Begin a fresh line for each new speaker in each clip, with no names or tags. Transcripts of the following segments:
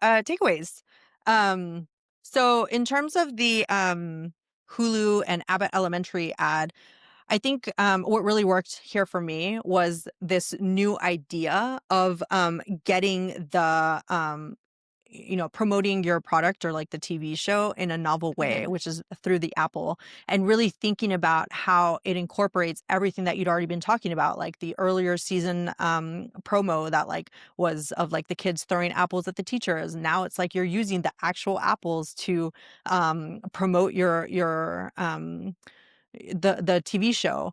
takeaways. Um, so in terms of the Hulu and Abbott Elementary ad, I think what really worked here for me was this new idea of getting the promoting your product or like the TV show in a novel way,
Mhm.
which is through the Apple, and really thinking about how it incorporates everything that you'd already been talking about, like the earlier season promo that like was of like the kids throwing apples at the teachers. Now it's like you're using the actual apples to promote the TV show.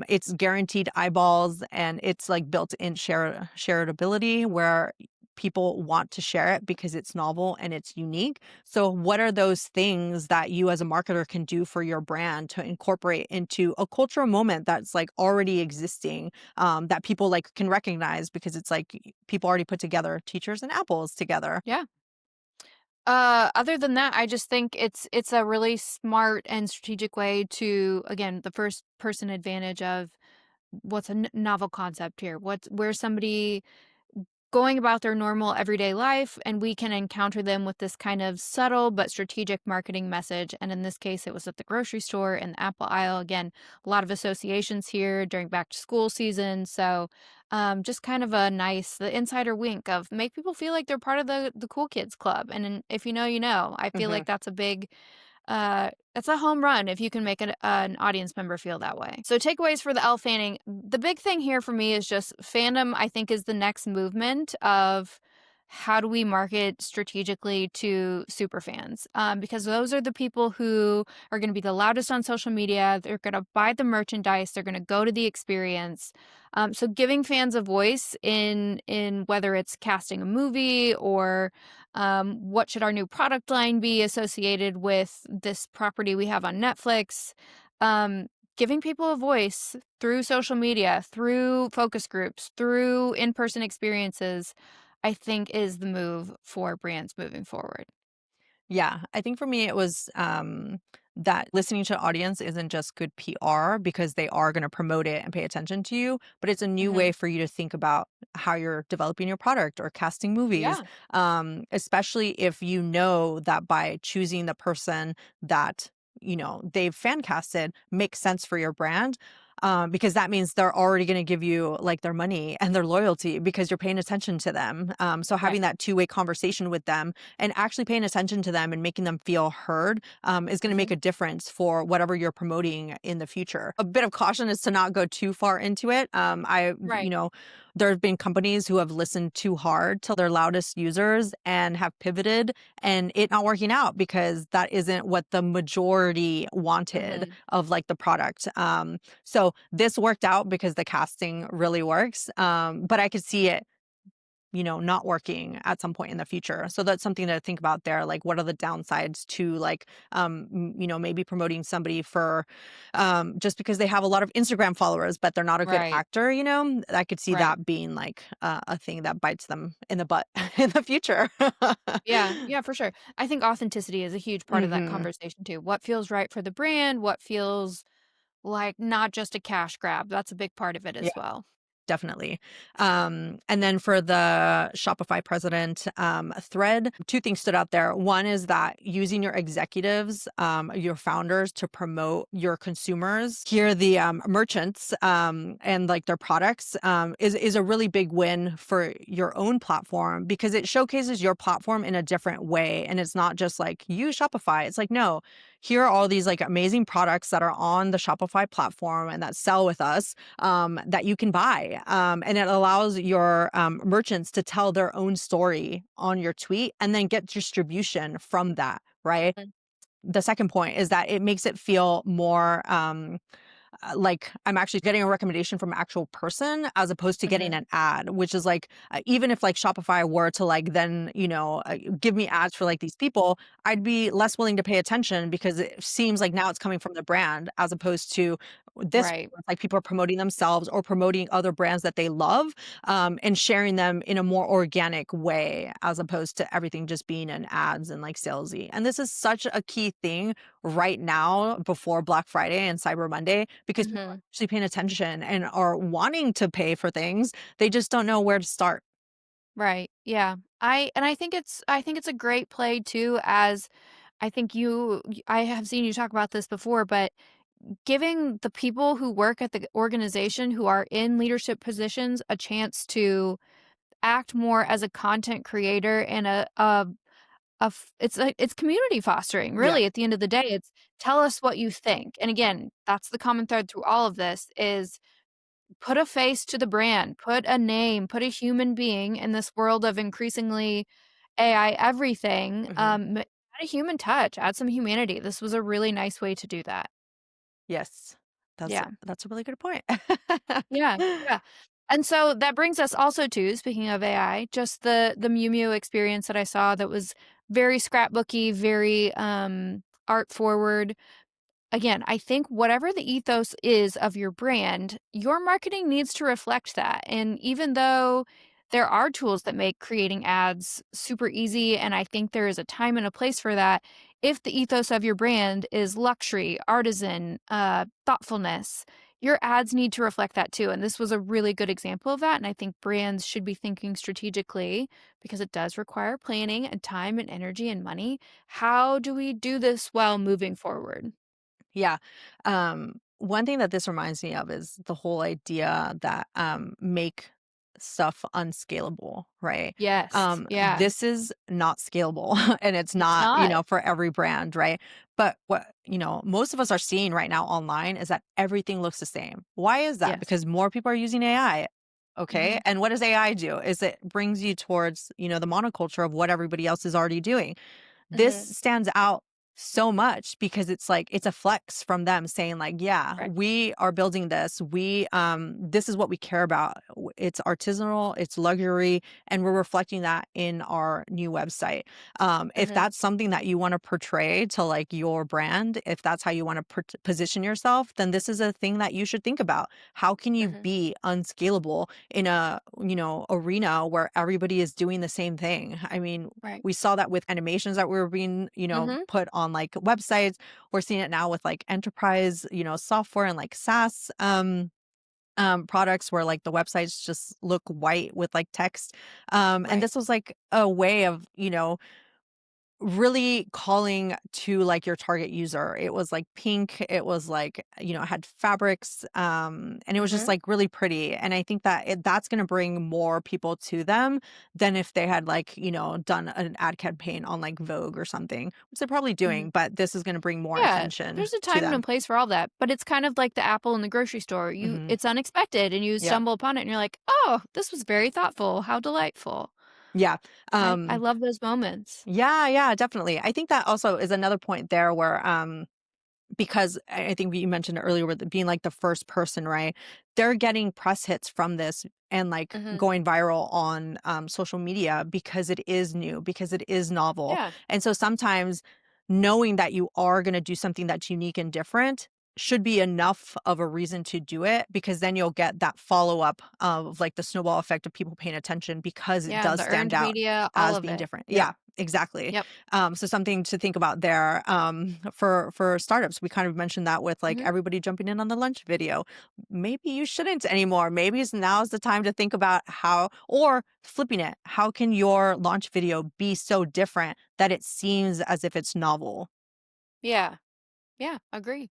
It's guaranteed eyeballs and it's like built in shareability where people want to share it because it's novel and it's unique. So what are those things that you as a marketer can do for your brand to incorporate into a cultural moment that's like already existing, that people like can recognize because it's like people already put together teachers and apples together.
Yeah. Other than that, I just think it's a really smart and strategic way to, again, the first person advantage of what's a novel concept here. Where's somebody going about their normal everyday life, and we can encounter them with this kind of subtle but strategic marketing message. And in this case, it was at the grocery store in the Apple aisle. Again, a lot of associations here during back to school season. So just kind of a nice the insider wink of make people feel like they're part of the cool kids club. And if you know, you know. I feel
Hmm.
like that's a big it's a home run if you can make an audience member feel that way. So takeaways for the Elle fanning. The big thing here for me is just fandom, I think, is the next movement of how do we market strategically to super fans? Because those are the people who are going to be the loudest on social media. They're going to buy the merchandise. They're going to go to the experience. So giving fans a voice in whether it's casting a movie or what should our new product line be associated with this property we have on Netflix? Um, Giving people a voice through social media, through focus groups, through in person experiences, I think is the move for brands moving forward.
Yeah, I think for me it was that listening to audience isn't just good PR because they are going to promote it and pay attention to you, but it's a new
Hmm.
way for you to think about how you're developing your product or casting movies,
Yeah.
especially if you know that by choosing the person that they've fan casted makes sense for your brand. Because that means they're already going to give you like their money and their loyalty because you're paying attention to them. So
Right.
having that two-way conversation with them and actually paying attention to them and making them feel heard is going to
Hmm.
make a difference for whatever you're promoting in the future. A bit of caution is to not go too far into it.
Right.
There have been companies who have listened too hard to their loudest users and have pivoted and it not working out because that isn't what the majority wanted
Hmm.
of like the product. So this worked out because the casting really works. But I could see it not working at some point in the future. So that's something to think about there. Like, what are the downsides to like, maybe promoting somebody for, just because they have a lot of Instagram followers, but they're not a good
Right.
actor, I could see
Right.
that being like a thing that bites them in the butt in the future.
Yeah, yeah, for sure. I think authenticity is a huge part of that
Hmm.
conversation too. What feels right for the brand? What feels like not just a cash grab? That's a big part of it as well.
Definitely. And then for the Shopify president thread, two things stood out there. One is that using your executives, your founders to promote your consumers, hear the merchants and like their products is a really big win for your own platform because it showcases your platform in a different way. And it's not just like use Shopify. It's like, no, here are all these like amazing products that are on the Shopify platform and that sell with us that you can buy. And it allows your merchants to tell their own story on your tweet and then get distribution from that, right?
Mm.
The second point is that it makes it feel more like I'm actually getting a recommendation from an actual person as opposed to getting
Mhm.
an ad, which is like, even if like Shopify were to like then, give me ads for like these people, I'd be less willing to pay attention because it seems like now it's coming from the brand as opposed to this,
Right.
like people are promoting themselves or promoting other brands that they love, and sharing them in a more organic way as opposed to everything just being in ads and like salesy. And this is such a key thing right now before Black Friday and Cyber Monday because people are
Mhm.
actually paying attention and are wanting to pay for things. They just don't know where to start.
Right. Yeah. I think it's a great play too, as I have seen you talk about this before, but giving the people who work at the organization who are in leadership positions a chance to act more as a content creator and it's community fostering,
Yeah.
really. At the end of the day, it's tell us what you think. And again, that's the common thread through all of this is put a face to the brand, put a name, put a human being in this world of increasingly AI everything.
Mhm.
Add a human touch, add some humanity. This was a really nice way to do that.
Yes.
Yeah.
That's a really good point.
Yeah, yeah. And so that brings us also to, speaking of AI, just the Mew Mew experience that I saw that was very scrapbooky, very art forward. Again, I think whatever the ethos is of your brand, your marketing needs to reflect that. And even though there are tools that make creating ads super easy, and I think there is a time and a place for that, if the ethos of your brand is luxury, artisan, thoughtfulness, your ads need to reflect that too. And this was a really good example of that. And I think brands should be thinking strategically because it does require planning and time and energy and money. How do we do this while moving forward?
Yeah. One thing that this reminds me of is the whole idea that make stuff unscalable, right?
Yes, yeah.
This is not scalable and it's
It's
not,
not.
for every brand, right? But what, most of us are seeing right now online is that everything looks the same. Why is that?
Yes.
Because more people are using AI. Okay.
Mhm,
And what does AI do? Is it brings you towards, the monoculture of what everybody else is already doing. This
mhm.
stands out so much because it's like it's a flex from them saying like, yeah,
Right.
we are building this. This is what we care about. It's artisanal, it's luxury, and we're reflecting that in our new website. If
Mhm,
that's something that you want to portray to like your brand, if that's how you want to position yourself, then this is a thing that you should think about. How can you
mhm.
be unscalable in a, arena where everybody is doing the same thing? I mean,
Right.
we saw that with animations that were being,
Mhm.
put on like websites. We're seeing it now with like enterprise, software and like SaaS products where like the websites just look white with like text. And
Right.
this was like a way of, really calling to like your target user. It was like pink, it was like, it had fabrics, and it was just
Mhm.
like really pretty. And I think that that's going to bring more people to them than if they had like, done an ad campaign on like Vogue or something, which they're probably
Mhm.
doing, but this is going to bring more
Yeah,
attention
there's a
to
time and a
them.
place for all that, but it's kind of like the apple in the grocery store.
Hmm.
It's unexpected and you
Yeah.
stumble upon it and you're like, "Oh, this was very thoughtful. How delightful."
Yeah.
I love those moments.
Yeah, yeah, definitely. I think that also is another point there where because I think you mentioned it earlier with it being like the first person, right? They're getting press hits from this and like
Mhm.
going viral on social media because it is new, because it is novel.
Yeah.
And so sometimes knowing that you are going to do something that's unique and different should be enough of a reason to do it because then you'll get that follow up of like the snowball effect of people paying attention because it
Yeah,
does
the
stand
earned
out
media, all
as
of
being
it.
different.
Yep.
Yeah, exactly.
Yep.
So something to think about there for startups. We kind of mentioned that with like
Mhm.
everybody jumping in on the lunch video. Maybe you shouldn't anymore. Maybe now's the time to think about how, or flipping it. How can your launch video be so different that it seems as if it's novel?
Yeah. Yeah, agree.